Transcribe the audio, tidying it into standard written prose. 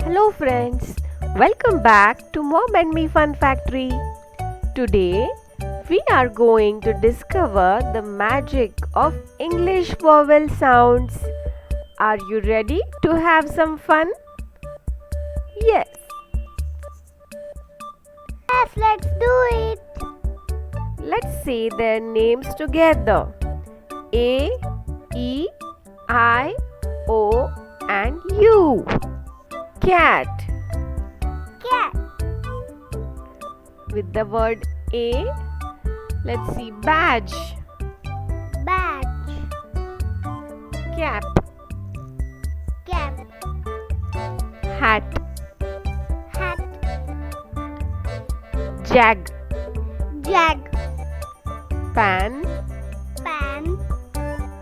Hello friends, welcome back to Mom and Me Fun Factory. Today we are going to discover the magic of English vowel sounds. Are you ready to have some fun? Yes. Yes, let's do it. Let's say their names together. A, E, I, O and U. Cat. Cat, With the word A, let's see badge, badge, cap, cap, hat, hat, jag, jag, pan,